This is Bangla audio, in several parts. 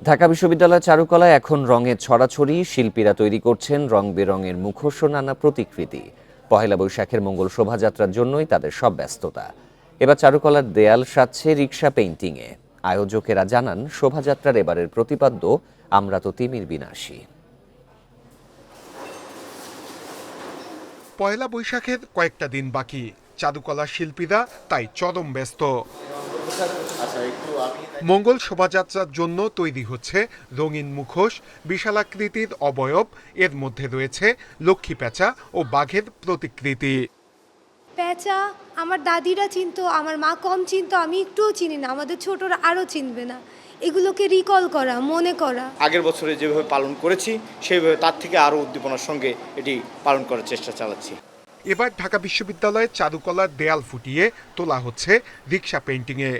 ঢাকা বিশ্ববিদ্যালয়ের চারুকলায় এখন রঙের ছড়াছড়ি। শিল্পীরা তৈরি করছেন রং বেরঙের মুখোশ ও নানা প্রতিকৃতি। পহেলা বৈশাখের মঙ্গল শোভাযাত্রার জন্যই তাদের সব ব্যস্ততা। এবার চারুকলার দেয়াল সাজছে রিক্সা পেইন্টিংয়ে। আয়োজকেরা জানান, শোভাযাত্রার এবারের প্রতিপাদ্য আমরা তো তিমির বিনাশী। পয়লা বৈশাখের কয়েকটা দিন বাকি, চারুকলার শিল্পীরা তাই চরম ব্যস্ত। মঙ্গল শোভাযাত্রার জন্য তৈরি হচ্ছে রঙিন মুখোশ, বিশালাকৃতির অবয়ব, এর মধ্যে রয়েছে লক্ষ্মী পেঁচা ও বাঘের প্রতিকৃতি। পেঁচা আমার দাদিরা চিনতো, আমার মা কম চিনতো, আমি একটুও চিনি না, আমাদের ছোটরা আরও চিনবে না। এগুলোকে রিকল করা, মনে করা। আগের বছরে যেভাবে পালন করেছি সেইভাবে তার থেকে আরও উদ্দীপনার সঙ্গে এটি পালন করার চেষ্টা চালাচ্ছি। এবার ঢাকা বিশ্ববিদ্যালয়ের চারুকলার দেয়াল ফুটিয়ে তোলা হচ্ছে রিক্সা পেইন্টিংয়ে।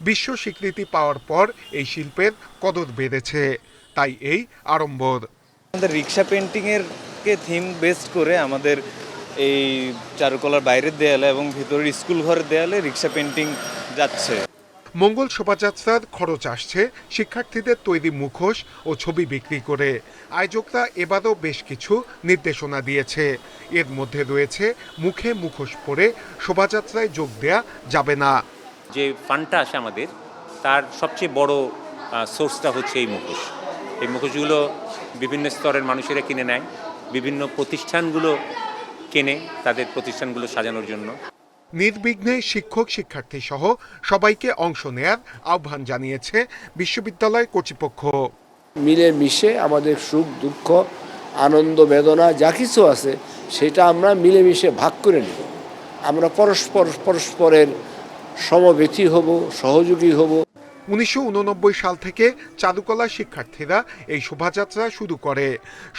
বিশ্ব স্বীকৃতি পাওয়ার পর এই শিল্পের কদর বেড়েছে, তাই এই আড়ম্বর। আমাদের রিক্সা পেন্টিংয়ের থিম বেসড করে আমাদের এই চারুকলার বাইরের দেয়ালে এবং ভিতরের স্কুল ঘরের দেয়ালে রিক্সা পেন্টিং যাচ্ছে। মঙ্গল শোভাযাত্রার খরচ আসছে শিক্ষার্থীদের তৈরি মুখোশ ও ছবি বিক্রি করে। আয়োজকরা এবারও বেশ কিছু নির্দেশনা দিয়েছে। এর মধ্যে রয়েছে মুখে মুখোশ পরে শোভাযাত্রায় যোগ দেয়া যাবে না। যে ফান্ডটা আসে আমাদের, তার সবচেয়ে বড় সোর্সটা হচ্ছে এই মুখোশ। এই মুখোশগুলো বিভিন্ন স্তরের মানুষেরা কিনে নেয়, বিভিন্ন প্রতিষ্ঠানগুলো কেনে তাদের প্রতিষ্ঠানগুলো সাজানোর জন্য। নির্বিঘ্নে শিক্ষক শিক্ষার্থী সহ সবাইকে অংশ নেয়ার আহ্বান জানিয়েছে বিশ্ববিদ্যালয় কর্তৃপক্ষ। মিলে মিশে আমাদের সুখ দুঃখ আনন্দ বেদনা যা কিছু আছে সেটা আমরা মিলেমিশে ভাগ করে নেব। আমরা পরস্পরের সমবেতী হব, সহযোগী হব। 1989 সাল থেকে চারুকলা শিক্ষার্থীরা এই শোভাযাত্রা শুরু করে।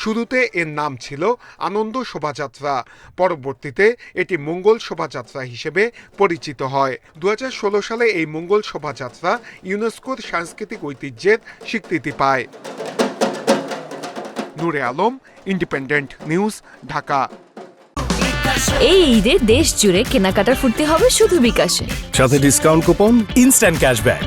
শুরুতে এর নাম ছিল আনন্দ শোভাযাত্রা, পরবর্তীতে এটি মঙ্গল শোভাযাত্রা হিসেবে পরিচিত হয়। 2016 সালে এই মঙ্গল শোভাযাত্রা ইউনেস্কোর সাংস্কৃতিক ঐতিহ্যের স্বীকৃতি পায়। নূরে আলম, ইন্ডিপেন্ডেন্ট নিউজ, ঢাকা। এই ঈদে দেশ জুড়ে কেনাকাটার ফুর্তি হবে শুধু বিকাশে, সাথে ডিসকাউন্ট কুপন, ইনস্ট্যান্ট ক্যাশব্যাক।